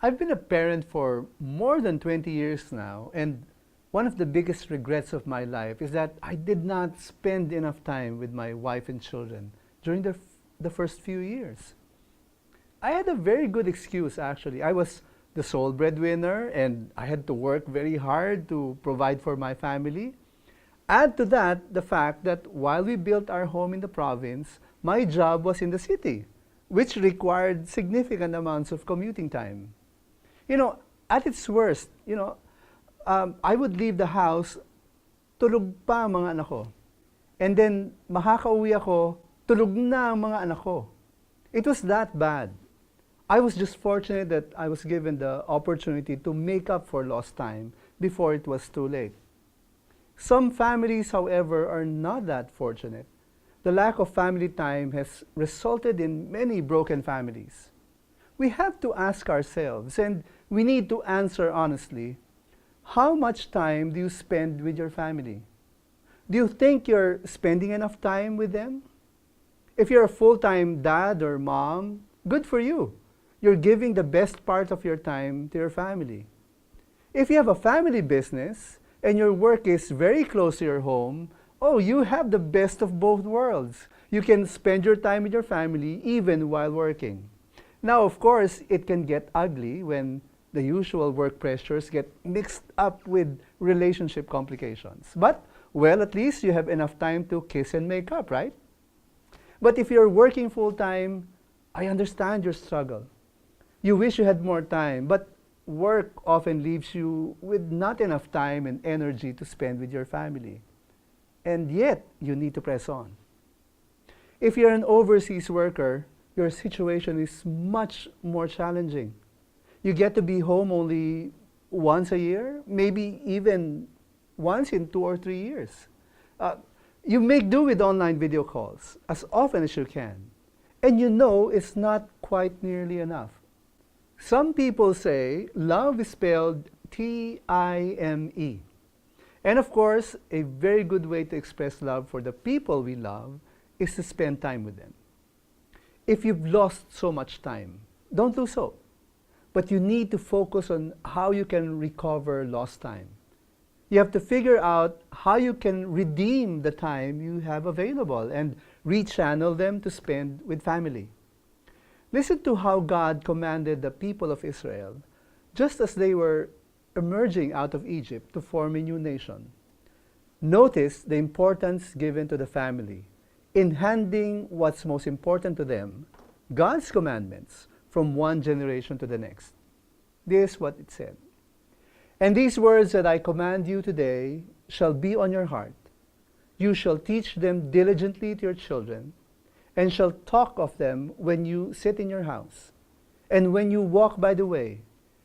I've been a parent for more than 20 years now, and one of the biggest regrets of my life is that I did not spend enough time with my wife and children during the first few years. I had a very good excuse, actually. I was the sole breadwinner, and I had to work very hard to provide for my family. Add to that the fact that while we built our home in the province, my job was in the city, which required significant amounts of commuting time. At its worst, I would leave the house, tulog pa ang mga anak ko. And then, makakauwi ako, tulog na ang mga anak ko. It was that bad. I was just fortunate that I was given the opportunity to make up for lost time before it was too late. Some families, however, are not that fortunate. The lack of family time has resulted in many broken families. We have to ask ourselves, and we need to answer honestly, how much time do you spend with your family? Do you think you're spending enough time with them? If you're a full-time dad or mom, good for you. You're giving the best part of your time to your family. If you have a family business and your work is very close to your home, oh, you have the best of both worlds. You can spend your time with your family even while working. Now, of course, it can get ugly when the usual work pressures get mixed up with relationship complications. But, well, at least you have enough time to kiss and make up, right? But if you're working full-time, I understand your struggle. You wish you had more time, but work often leaves you with not enough time and energy to spend with your family. And yet, you need to press on. If you're an overseas worker, your situation is much more challenging. You get to be home only once a year, maybe even once in 2 or 3 years. You make do with online video calls as often as you can. And you know it's not quite nearly enough. Some people say love is spelled T-I-M-E. And of course, a very good way to express love for the people we love is to spend time with them. If you've lost so much time, don't lose hope. But you need to focus on how you can recover lost time. You have to figure out how you can redeem the time you have available and rechannel them to spend with family. Listen to how God commanded the people of Israel, just as they were emerging out of Egypt to form a new nation. Notice the importance given to the family in handing what's most important to them, God's commandments, from one generation to the next. This is what it said. And these words that I command you today shall be on your heart. You shall teach them diligently to your children, and shall talk of them when you sit in your house, and when you walk by the way,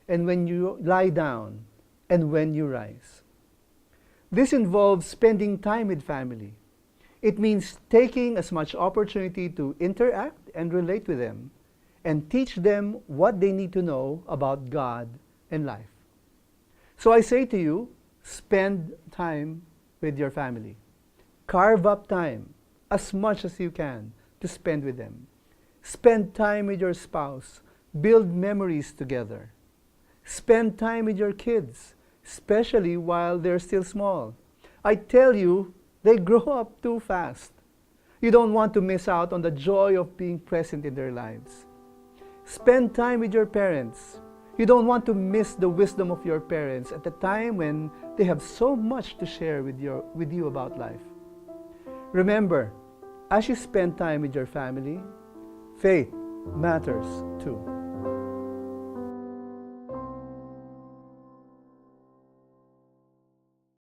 and when you lie down, and when you rise. This involves spending time with family. It means taking as much opportunity to interact and relate with them, and teach them what they need to know about God and life. So I say to you, spend time with your family. Carve up time, as much as you can, to spend with them. Spend time with your spouse. Build memories together. Spend time with your kids, especially while they're still small. I tell you, they grow up too fast. You don't want to miss out on the joy of being present in their lives. Spend time with your parents. You don't want to miss the wisdom of your parents at a time when they have so much to share with you about life. Remember, as you spend time with your family, faith matters too.